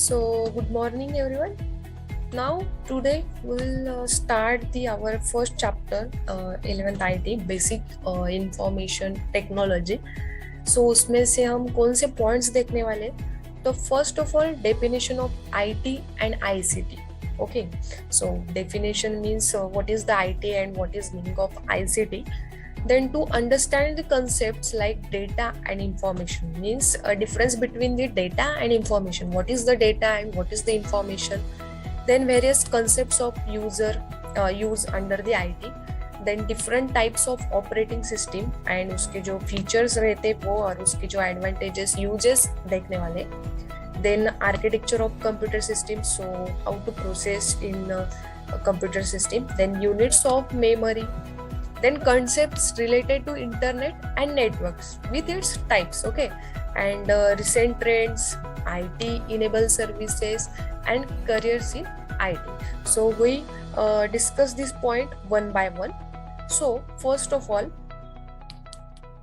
Good morning everyone. Now today we will start our first chapter, 11th IT Basic Information Technology. So उसमें से हम कौन से points देखने वाले हैं? तो first of all definition of IT and ICT. Okay, so definition means what is the IT and what is meaning of ICT. Then to understand the concepts like data and information means a difference between the data and information. What is the data and what is the information? Then various concepts of use under the IT. Then different types of operating system and उसके जो features रहते वो और उसके जो advantages uses देखने वाले. Then architecture of computer system, so how to process in a computer system. Then units of memory. Then concepts related to internet and networks with its types, okay, and recent trends, IT enabled services and careers in IT. So we discuss this point one by one. So first of all,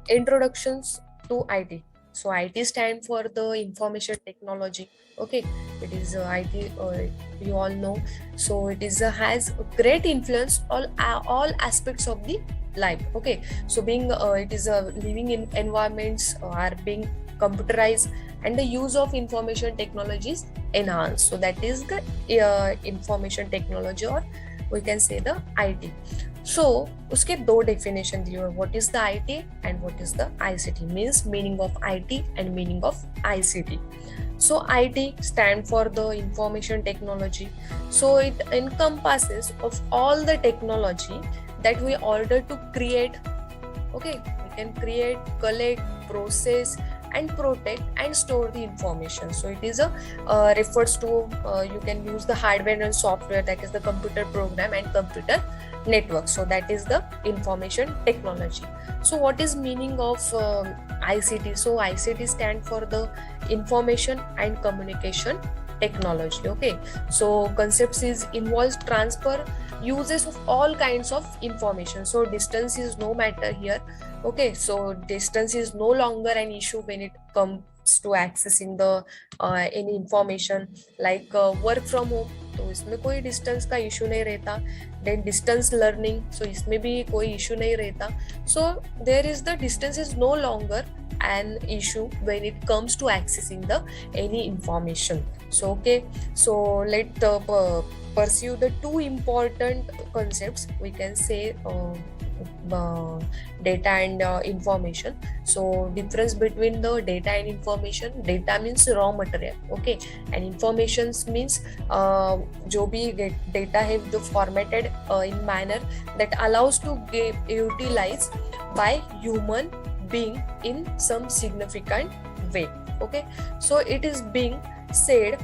introductions to IT. So IT stand for the information technology, okay. It is IT, you all know. So it is has great influence all aspects of the life, okay. So being it is living in environments are being computerized and the use of information technologies enhanced. So that is the information technology, or we can say the IT. So उसके दो definition दिए हुए, what is the IT and what is the ICT, means meaning of IT and meaning of ICT. So IT stand for the information technology. So it encompasses of all the technology that we order to create, okay. We can create, collect, process and protect and store the information. So it is a refers to you can use the hardware and software, that is the computer program and computer network. So that is the information technology. So what is meaning of ICT? So ICT stand for the information and communication technology, okay. So concepts is involves transfer uses of all kinds of information. So distance is no matter here, okay. So distance is no longer an issue when it comes to accessing the any information like work from home. तो इसमें कोई distance का issue नहीं रहता. Then distance learning, सो इसमें भी कोई issue नहीं रहता. So there is the distance is no longer an issue when it comes to accessing the any information. So okay, so let pursue the two important concepts, we can say data and information. So difference between the data and information, data means raw material, okay, and information means जो भी data है the formatted in manner that allows to get utilized by human being in some significant way, okay. So it is being said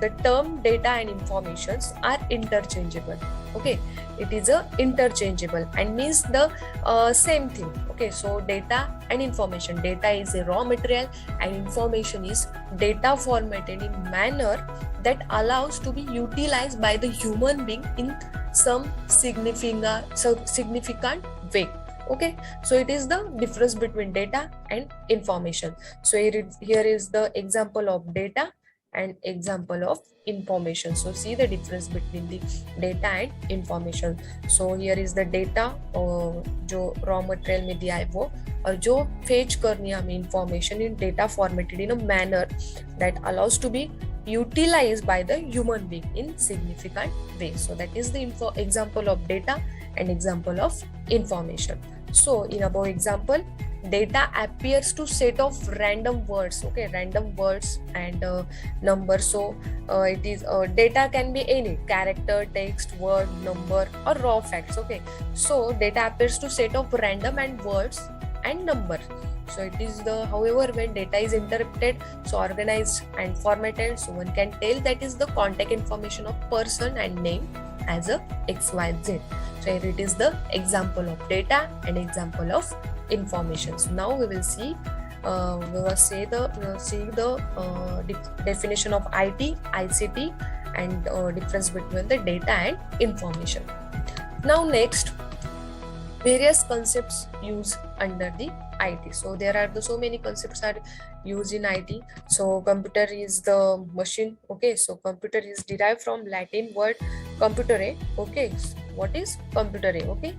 the term data and informations are interchangeable, okay. It is a interchangeable and means the same thing, okay. So data and information, data is a raw material and information is data formatted in manner that allows to be utilized by the human being in some significant way, okay. So it is the difference between data and information. So here is the example of data and example of information. So see the difference between the data and information. So here is the data जो raw material में दिया है वो, और जो fetch करनी है हमें information in data formatted in a manner that allows to be utilized by the human being in significant way. So that is the example of data and example of information. So in above example, data appears to set of random words, okay, random words and numbers. So it is data can be any character, text, word, number or raw facts, okay. So data appears to set of random and words and number. So it is the, however, when data is interpreted, so organized and formatted, so one can tell that is the contact information of person and name as a XYZ. So here it is the example of data and example of information. So now we will see definition of IT, ICT and difference between the data and information. Now next, various concepts used under the IT. So there are so many concepts are used in IT. So computer is the machine. Okay, so computer is derived from Latin word computere. Okay, what is computere? Okay,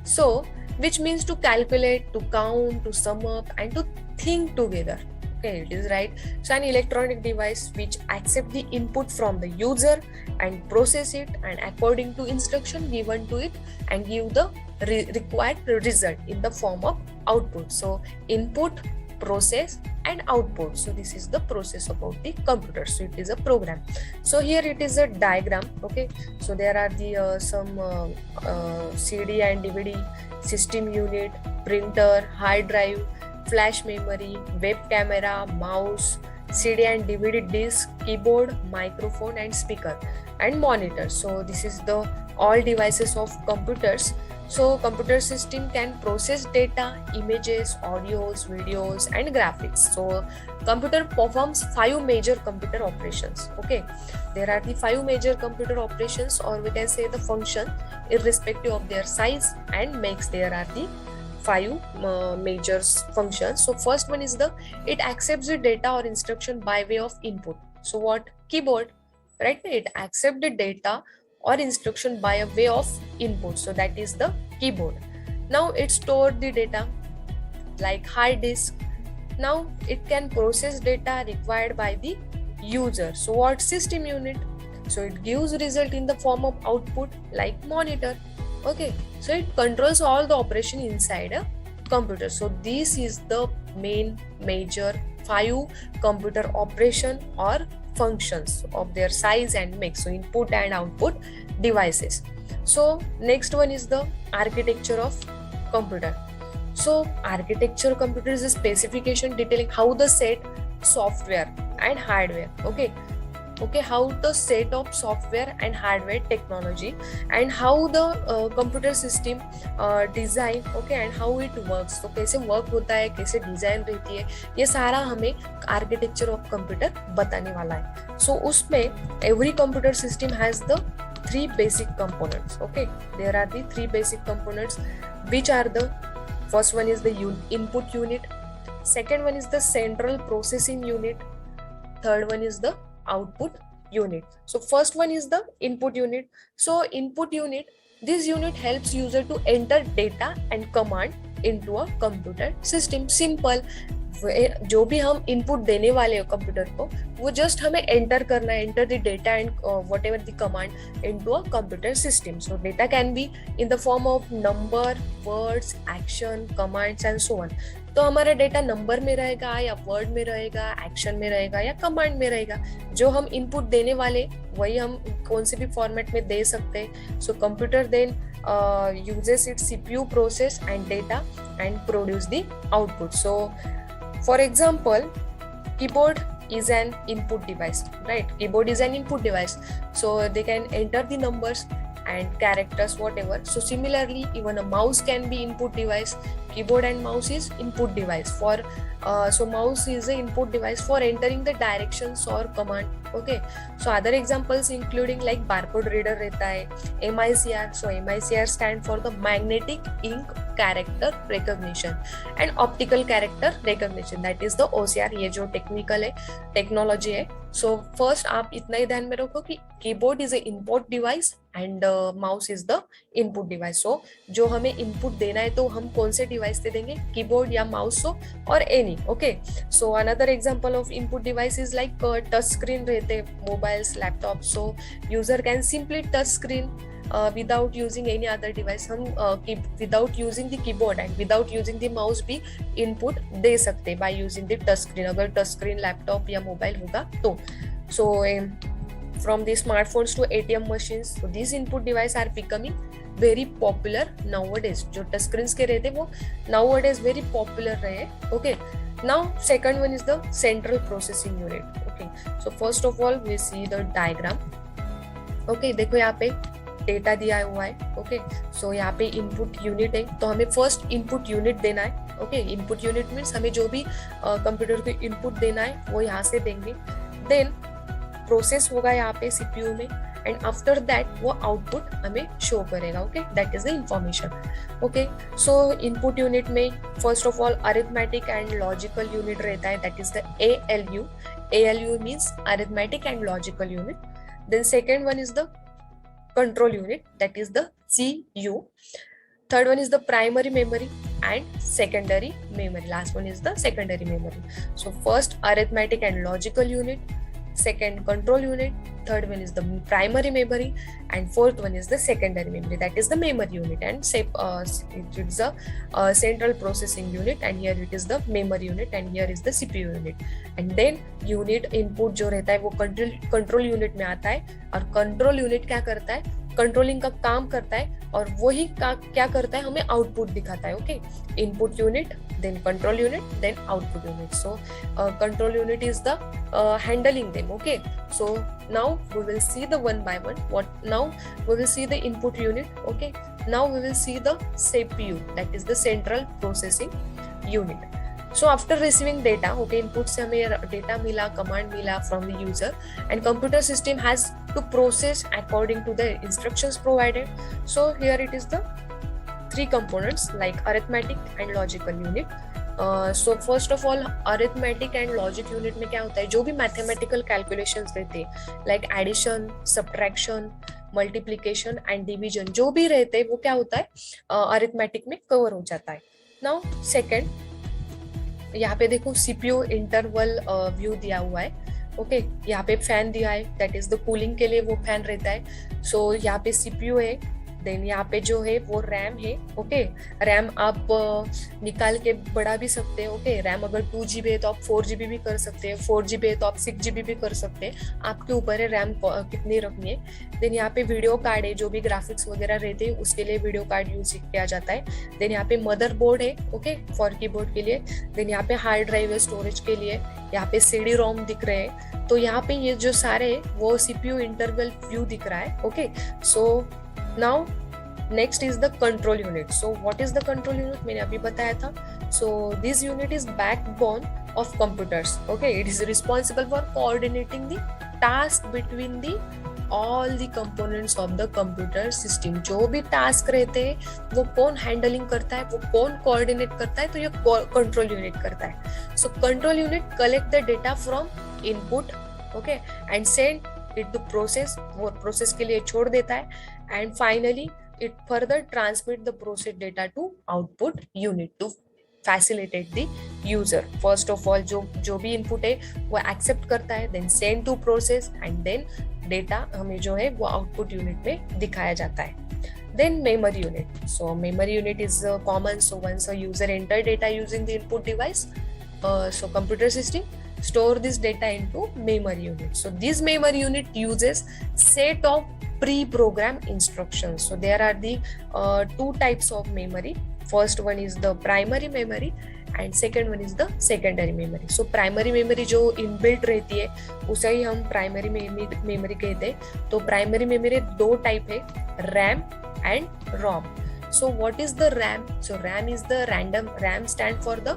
so which means to calculate, to count, to sum up, and to think together. Okay, it is right. So an electronic device which accept the input from the user and process it, and according to instruction given to it, and give the required result in the form of output. So input, process, and output. So this is the process about the computer. So it is a program. So here it is a diagram. Okay, so there are the some CD and DVD, system unit, printer, hard drive, flash memory, web camera, mouse, CD and DVD disc, keyboard, microphone, and speaker, and monitor. So this is the all devices of computers. So computer system can process data, images, audios, videos, and graphics. So computer performs 5 major computer operations. Okay, there are the 5 major computer operations, or we can say the function, irrespective of their size and makes. There are the 5 major functions. So first one is it accepts the data or instruction by way of input. So what? Keyboard, right? It accepts the data or instruction by a way of input. So that is the keyboard. Now it stored the data like hard disk. Now it can process data required by the user. So what? System unit. So it gives result in the form of output like monitor. Okay, so it controls all the operation inside a computer. So this is the main major 5 computer operation or functions of their size and make. So input and output devices. So next one is the architecture of computer. So architecture computer is a specification detailing how the set, software, and hardware. Okay, how the set of software and hardware technology, and how the computer system design, okay, and how it works. तो कैसे work होता है, कैसे design रहती है, ये सारा हमें आर्किटेक्चर ऑफ कंप्यूटर बताने वाला है. So उसमें every computer system has the 3 basic components. Okay, there are the 3 basic components, which are the first one is the input unit, second one is the central processing unit, third one is the output unit. So first one is the input unit. So input unit, this unit helps user to enter data and command into a computer system. Simple. जो भी हम input देने वाले हो computer को, वो just हमें enter करना है, enter the data and what ever the command into a computer system. So data can be in the form of number, words, action, commands and so on. तो हमारा डेटा नंबर में रहेगा या word में रहेगा, action में रहेगा या कमांड में रहेगा. जो हम इनपुट देने वाले वही हम कौन से भी फॉर्मेट में दे सकते हैं. So computer then uses its CPU process and data and produce the output. So for example, keyboard is an input device, right? Keyboard is an input device, so they can enter the numbers and characters, whatever. So similarly, even a mouse can be input device. Keyboard and mouse is input device for so mouse is an input device for entering the directions or command. Okay, so other examples including like barcode reader रहता है, MICR. So MICR stand for the magnetic ink character recognition and optical character recognition, that is the OCR. ये जो technical है, technology है. So first आप इतना ही ध्यान में रखो कि keyboard is a input device and mouse is the input device. So जो हमें इनपुट देना है तो हम कौन से डिवाइस से देंगे, कीबोर्ड या माउस हो और any. Okay, so another example of input device is like touch screen रहते, mobiles, laptop. So user can simply touch screen without using any other device. हम without using the keyboard and without using the mouse भी input दे सकते by using the touch screen, अगर touch screen laptop या mobile होगा तो. So from the smartphones to ATM machines, so these input devices are becoming very popular nowadays. जो touch screens के रहते वो nowadays very popular रहे. Okay, now second one is the central processing unit. Okay, so first of all we see the diagram. Okay, देखो यहाँ पे data दिया हुआ है. ओके, सो यहाँ पे इनपुट यूनिट है, तो हमें फर्स्ट इनपुट यूनिट देना है. ओके, इनपुट यूनिट मीन्स हमें जो भी कंप्यूटर को इनपुट देना है वो यहाँ से देंगे. देन प्रोसेस होगा यहाँ पे सीपीयू में, एंड आफ्टर दैट वो आउटपुट हमें शो करेगा. Okay, that is the information. Okay, so input unit में first of all arithmetic and logical unit रहता है, that is the ALU. ALU means arithmetic and logical unit. Then second one is the control unit, that is the CU. Third one is the primary memory and secondary memory. Last one is the secondary memory. So first arithmetic and logical unit, second control unit, third one is the primary memory, and fourth one is the secondary memory, that is the memory unit. And say it is a central processing unit, and here it is the memory unit, and here is the CPU unit. And then unit input जो रहता है वो control unit में आता है, और control unit क्या करता है, कंट्रोलिंग का काम करता है, और वही क्या करता है, हमें आउटपुट दिखाता है. Okay, input unit, then control unit, then output unit. So control unit is the handling them. Okay, so now we will see the one by one. Now we will see the input unit. Okay, now we will see the CPU, that is the central processing unit. So after receiving data, okay, input से हमें data मिला, command मिला from the user, and computer system has to process according to the instructions provided. So here it is the three components like arithmetic and logical unit. So first of all arithmetic and logic unit में क्या होता है, जो भी mathematical calculations रहते हैं like addition, subtraction, multiplication and division, जो भी रहते हैं वो क्या होता है arithmetic में cover हो जाता है. Now second, यहाँ पे देखो CPU इंटरवल व्यू दिया हुआ है. ओके, यहाँ पे फैन दिया है, दैट इज द कूलिंग के लिए वो फैन रहता है. सो यहाँ पे CPU है, देन यहाँ पे जो है वो रैम है. ओके, रैम आप निकाल के बढ़ा भी सकते हैं. ओके, रैम अगर 2GB है तो आप 4GB भी कर सकते हैं, 4GB है तो आप 6GB भी कर सकते हैं, आपके ऊपर है रैम कितनी रखनी है. देन यहाँ पे वीडियो कार्ड है, जो भी ग्राफिक्स वगैरह रहते हैं उसके लिए वीडियो कार्ड यूज किया जाता है. देन यहाँ पे मदर बोर्ड है, ओके, फॉर कीबोर्ड के लिए. देन यहाँ पे हार्ड ड्राइव है स्टोरेज के लिए. यहाँ पे CD-ROM दिख रहे हैं. तो यहाँ पे ये जो सारे वो CPU इंटरवल व्यू दिख रहा है. Okay, so now next is the control unit. So what is the control unit, मैंने अभी बताया था. So this unit is backbone of computers. Okay, it is responsible for coordinating the task between the all the components of the computer system. जो भी task रहते हैं वो कौन हैंडलिंग करता है, वो कौन कोऑर्डिनेट करता है, तो ये कंट्रोल यूनिट करता है. So control unit collect the data from input, okay, and send it to process, वो प्रोसेस के लिए छोड़ देता है. And finally it further transmit the process data to output unit to facilitate the user. First of all जो भी input है वो accept करता है, then send to process, and then data हमें जो है वो output unit में दिखाया जाता है. Then memory unit. So memory unit is common. So once a user enter data using the input device, so computer system store this data into memory unit. So this memory unit uses set of pre-programmed instructions. So there are the two types of memory. First one is the primary memory and second one is the secondary memory. So primary memory जो inbuilt रहती है उसे ही हम primary memory कहते हैं. तो primary memory दो type है, RAM and ROM. So what is the RAM? So RAM is the RAM stand for the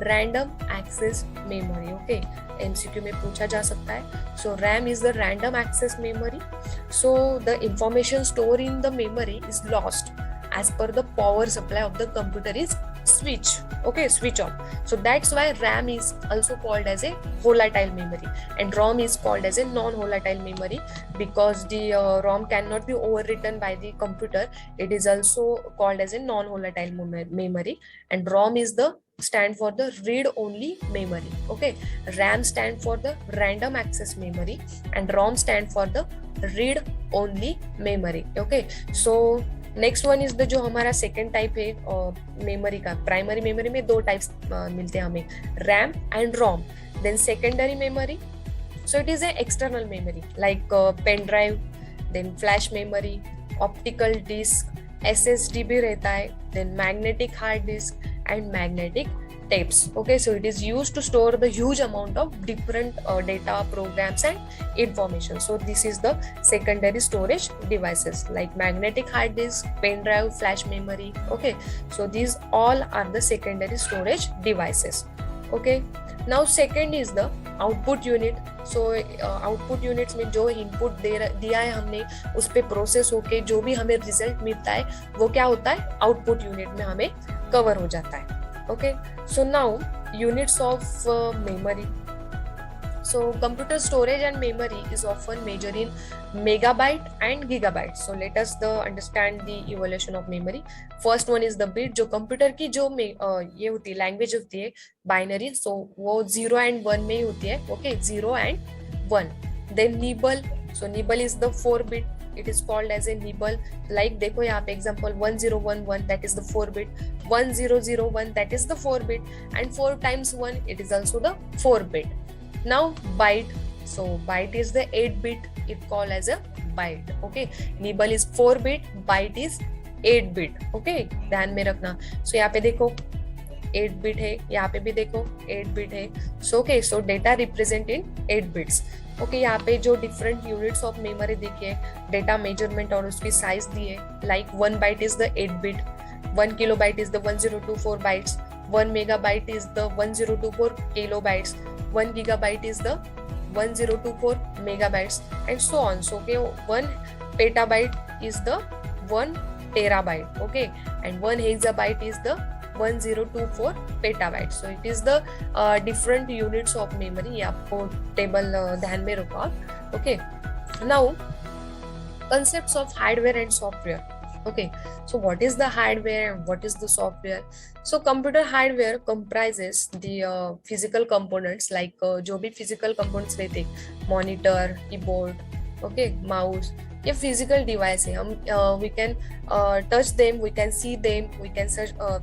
random access memory. Okay, MCQ में पूछा जा सकता है. So RAM is the random access memory. So the information stored in the memory is lost as per the power supply of the computer is switch off. So that's why RAM is also called as a volatile memory and ROM is called as a non-volatile memory because the ROM cannot be overwritten by the computer. It is also called as a non-volatile memory, and ROM is the stand for the read-only memory. Okay, RAM stand for the random access memory and ROM stand for the read-only memory. Okay, so next one is the जो हमारा second type है memory का. Primary memory में दो types मिलते हैं हमें, RAM and ROM. Then secondary memory, so it is a external memory like pen drive, then flash memory, optical disk, SSD भी रहता है, then magnetic hard disk and magnetic tapes. Okay, so it is used to store the huge amount of different data, programs and information. So this is the secondary storage devices like magnetic hard disk, pen drive, flash memory. Okay, so these all are the secondary storage devices. Okay, now second is the output unit. So output units में जो input दिया है हमने उस पर process होके जो भी हमें रिजल्ट मिलता है वो क्या होता है, आउटपुट यूनिट में हमें कवर हो जाता है. Okay, so now units of memory. So computer storage and memory is often measured in megabyte and gigabyte. So let us understand the evolution of memory. First one is the bit. जो computer की जो ये होती है language होती है binary, सो वो 0 and 1 में ही होती है. Okay, 0 and 1. Then nibble. So nibble is the 4 bit. It is called as a nibble. Like देखो यहाँ पे example 1011, that is the 4 bit. 1001, that is the 4 bit. And 4 times 1, it is also the 4 bit. Now byte. So byte is the 8 bit. It called as a byte. Okay, nibble is 4 bit, byte is 8 bit. Okay, ध्यान में रखना. So यहाँ पे देखो 8 bit है, यहाँ पे भी देखो 8 bit है. So okay, so data represent in 8 bits. Okay, यहाँ पे जो different units of memory देखिए, data measurement और उसकी size दी है. Like 1 byte is the 8 bit, 1 kilobyte is the 1024 bytes, 1 megabyte is the 1024 kilobytes, 1 gigabyte is the 1024 megabytes, and so on. So okay, 1 petabyte is the 1 terabyte. Okay, and 1 hexabyte is the 1024 petabyte. So it is the different units of memory. ये आपको table ध्यान में रखो आप. Okay, now concepts of hardware and software. Okay, so what is the hardware and what is the software? So computer hardware comprises the physical components like जो भी physical components रहते, monitor, keyboard, okay, mouse, ये physical device है. हम we can touch them, we can see them, we can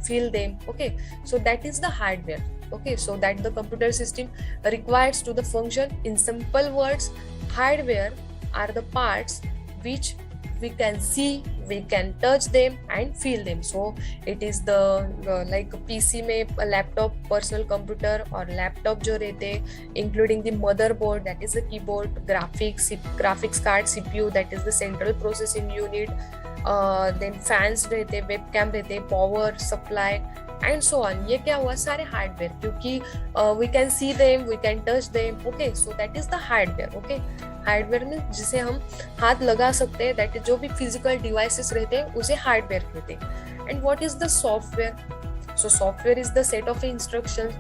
feel them. Okay, so that is the hardware. Okay, so that the computer system requires to the function. In simple words, hardware are the parts which we can see, we can touch them and feel them. So it is the like PC में laptop, personal computer और laptop जो रहते, including the motherboard, that is the keyboard, graphics card, CPU, that is the central processing unit, then fans रहते, webcam रहते, power supply and so on. ये क्या हुआ, सारे हार्डवेयर, क्योंकि we can see them, we can touch them. Okay, so that is the hardware. Okay, hardware में जिसे हम हाथ लगा सकते हैं, दैट जो भी फिजिकल डिवाइसेस रहते हैं उसे हार्डवेयर कहते हैं. And what is the software? So software is the set of instructions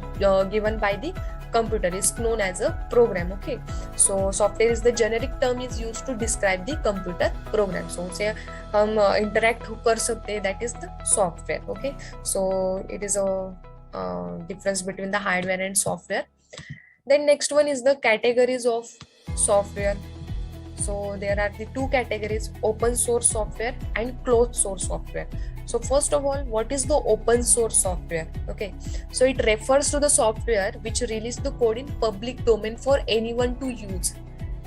given by the computer, is known as a program. Okay, so software is the generic term is used to describe the computer program. So उसे हम interact कर सकते हैं, that is the software. Okay, so it is a difference between the hardware and software. Then next one is the categories of software. So there are the two categories, open source software and closed source software. So first of all, what is the open source software? Okay, so it refers to the software which release the code in public domain for anyone to use.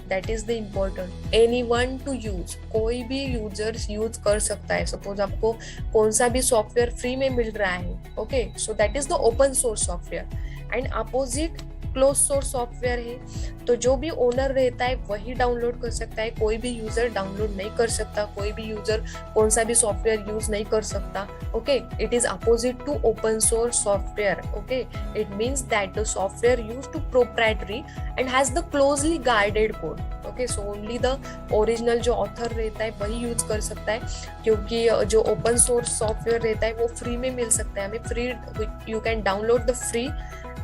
That is the important, anyone to use. कोई भी user use कर सकता है. Suppose आपको कौन सा भी software free में मिल रहा है. Okay, so that is the open source software. And opposite close source software है, तो जो भी ओनर रहता है वही डाउनलोड कर सकता है, कोई भी यूजर डाउनलोड नहीं कर सकता, कोई भी यूजर कौन सा भी सॉफ्टवेयर यूज नहीं कर सकता. Okay, it is opposite to open source software. Okay, it means that the software use to proprietary and has the closely guided code. Okay, so only the original जो author रहता है वही use कर सकता है, क्योंकि जो ओपन सोर्स सॉफ्टवेयर रहता है वो फ्री में मिल सकता है हमें. Free, you can download the free,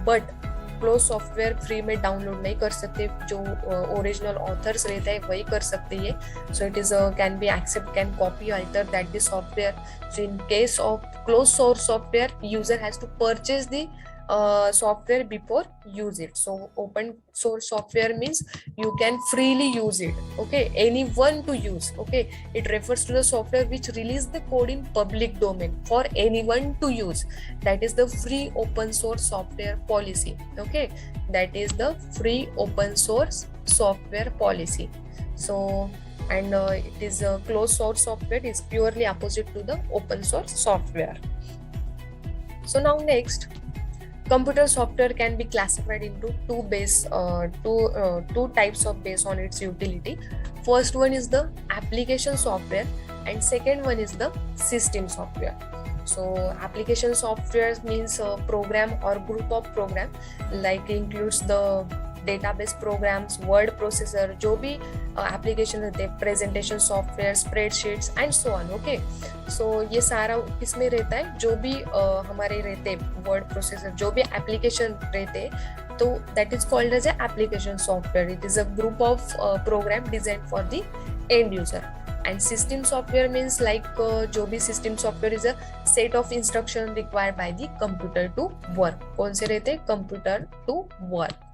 but close software free में डाउनलोड नहीं कर सकते. जो ओरिजिनल ऑथर्स रहते हैं वही कर सकते हैं. So it is can be accept, can copy, alter that the software. So in case of close source software, user has to purchase the software before use it. So open source software means you can freely use it. Okay, anyone to use. Okay, it refers to the software which release the code in public domain for anyone to use. That is the free open source software policy. Okay, that is the free open source software policy. So and it is a closed source software is purely opposite to the open source software. So now next, computer software can be classified into two types of based on its utility. First one is the application software and second one is the system software. So application software means a program or group of program, like includes the database programs, word processor, जो भी application रहते हैं, presentation software, spreadsheets and so on. Okay, so ये सारा किसमें रहता है, जो भी हमारे रहते वर्ड प्रोसेसर, जो भी एप्लीकेशन रहते, तो that is called as a application software. It is a group of program design for the end user. And system software means like जो भी system software is a set of instruction required by the computer to work. कौन से रहते हैं, computer to work.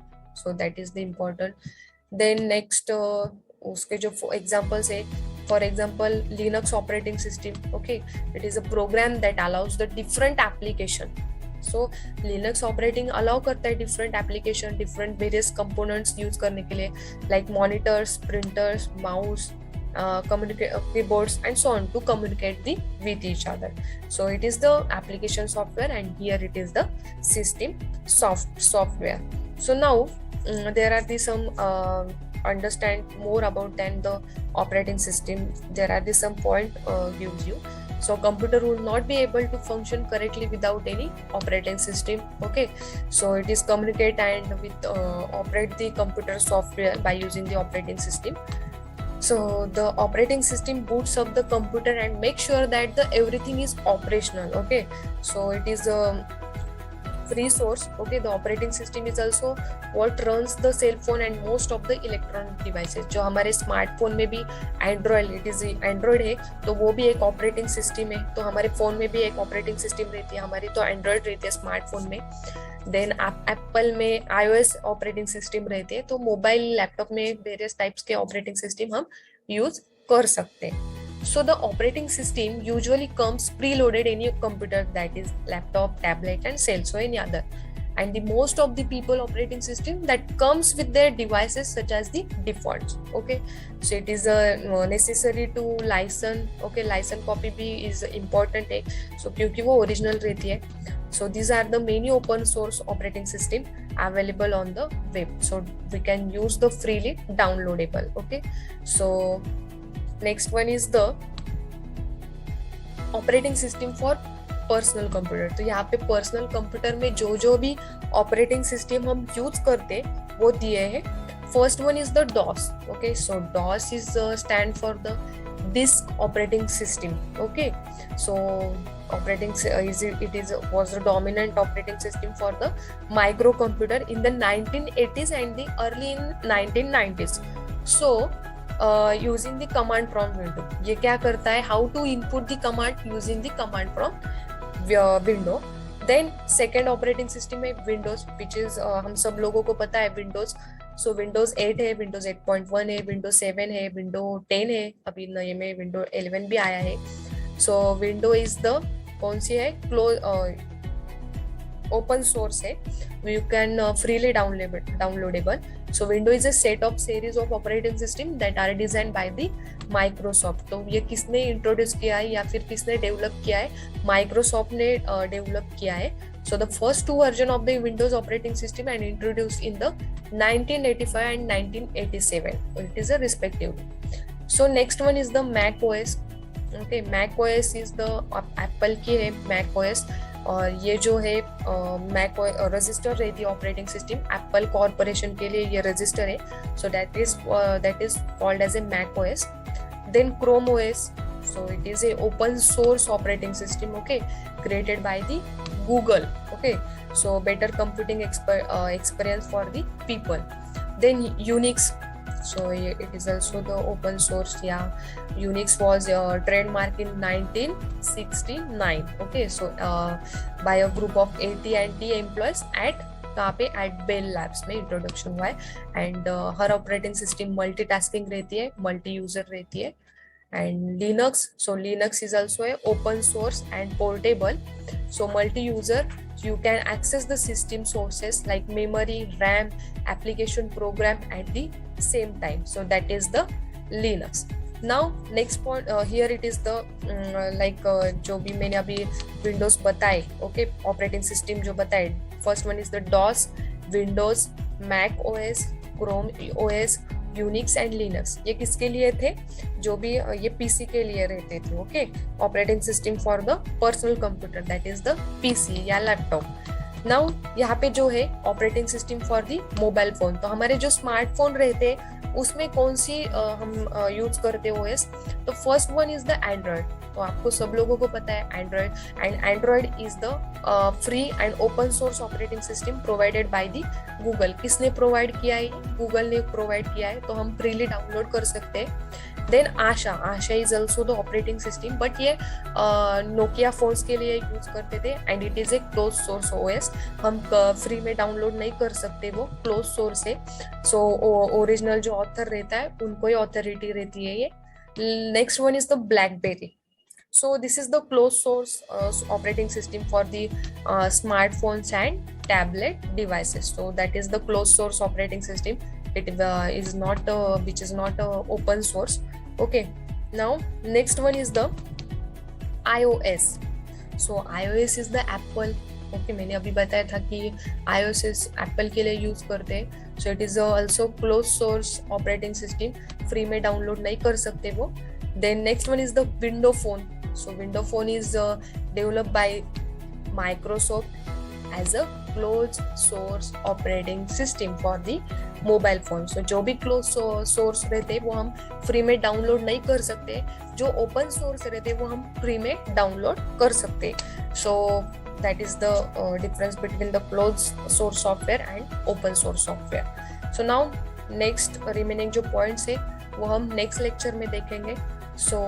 So that is the important. Then next उसके जो examples है, for example Linux operating system. Okay, it is a program that allows the different application. So Linux operating allow करता है different application, different various components use करने के लिए, like monitors, printers, mouse, keyboards and so on to communicate with each other. So it is the application software and here it is the system software. So now there are some understand more about than the operating system. There are some point gives you. So computer will not be able to function correctly without any operating system. Okay, so it is communicate and with operate the computer software by using the operating system. So the operating system boots up the computer and make sure that the everything is operational. Okay, so it is a free source. Okay, the operating system is also what runs the cell phone and most of the electronic devices. जो हमारे smartphone में भी Android, it is Android है तो वो भी एक operating system है. तो हमारे फोन में भी एक ऑपरेटिंग सिस्टम रहती है, हमारी तो एंड्रॉयड रहती है स्मार्टफोन में. देन एप्पल में iOS ऑपरेटिंग सिस्टम रहती है. तो मोबाइल लैपटॉप में वेरियस टाइप्स के ऑपरेटिंग सिस्टम हम यूज कर सकते हैं. So the operating system usually comes preloaded in your computer, that is laptop, tablet and cell, so any other. And the most of the people operating system that comes with their devices such as the defaults. Okay, so it is necessary to license. Okay, license copy भी is important है, so क्योंकि वो original रहती है. So these are the many open source operating system available on the web, so we can use the freely downloadable. Okay, so next one is the operating system for personal computer. तो यहाँ पे personal computer में जो भी operating system हम use करते वो दिए हैं. First one is the DOS. Okay, so DOS is stand for the disk operating system. Okay, so operating was the dominant operating system for the microcomputer in the 1980s and the early in 1990s. So using the command prompt window. ये क्या करता है, how to input the command using the command prompt window. Then second operating system है Windows, which is हम सब लोगों को पता है Windows. So Windows 8 है, Windows 8.1 है, Windows 7 है, Windows 10 है, अभी नए में Windows 11 भी आया है. So Windows is the कौन सी है, open source है, you can freely downloadable. So Windows is a set of series of operating system that are designed by the Microsoft. तो ये किसने इंट्रोड्यूस किया है या फिर किसने डेवलप किया है, माइक्रोसॉफ्ट ने डेवलप किया है. So the first two version of the Windows operating system and introduced in the 1985 and 1987. It is a respective. So next one is the Mac OS. Okay, Mac OS is the Apple की है Mac OS. और ये जो है Mac register रहती है operating system, Apple corporation के लिए ये रजिस्टर है. So that is called as a Mac OS. Then Chrome OS, so it is a open source operating system. Okay, created by the Google. Okay, so better computing experience for the people. Then Unix. So it is also the open source. Yeah, Unix was trademarked in 1969. Okay, so by a group of AT&T employees at कहाँ पे at Bell Labs में introduction हुआ है. And her operating system multitasking रहती है, multi user रहती है. And Linux, so Linux is also a open source and portable. So multi-user, you can access the system sources like memory, RAM, application program at the same time. So that is the Linux. Now next point, here it is the जो भी मैंने अभी Windows बताए, okay, operating system जो बताए. First one is the DOS, Windows, Mac OS, Chrome OS, Unix and Linux. ये किसके लिए थे, जो भी ये पीसी के लिए रहते थे. Okay, operating system for the personal computer, that is the PC या लैपटॉप. नाउ यहाँ पे जो है operating system for the mobile phone, तो हमारे जो स्मार्टफोन रहते हैं उसमें कौन सी हम यूज करते हैं ओएस, तो first one is the Android. तो आपको सब लोगों को पता है Android, and Android is the free and open source operating system provided by the Google. किसने प्रोवाइड किया है? गूगल ने प्रोवाइड किया है, तो हम फ्रीली डाउनलोड कर सकते हैं। Then Asha, Asha is also the operating system, but ये नोकिया फोन्स के लिए यूज करते थे, and it is a close source OS. हम फ्री में डाउनलोड नहीं कर सकते, वो क्लोज सोर्स है। सो ओरिजिनल जो ऑथर रहता है उनको ही ऑथोरिटी रहती है ये। Next one is the blackberry. So this is the closed source operating system for the smartphones and tablet devices. So that is the closed source operating system. It is not which is not open source. Okay. Now next one is the iOS. So iOS is the Apple. Okay, मैंने अभी बताया था कि iOS is Apple के लिए use करते हैं. So it is also closed source operating system. Free में डाउनलोड नहीं कर सकते वो. Then next one is the Windows Phone. So Windows Phone is developed by Microsoft as a closed source operating system for the mobile phone. So जो भी closed source रहते हैं वो हम फ्री में डाउनलोड नहीं कर सकते, जो ओपन सोर्स रहते हैं वो हम फ्री में डाउनलोड कर सकते. So that is the difference between the closed source software and open source software. So now next remaining जो points है वो हम next lecture में देखेंगे. So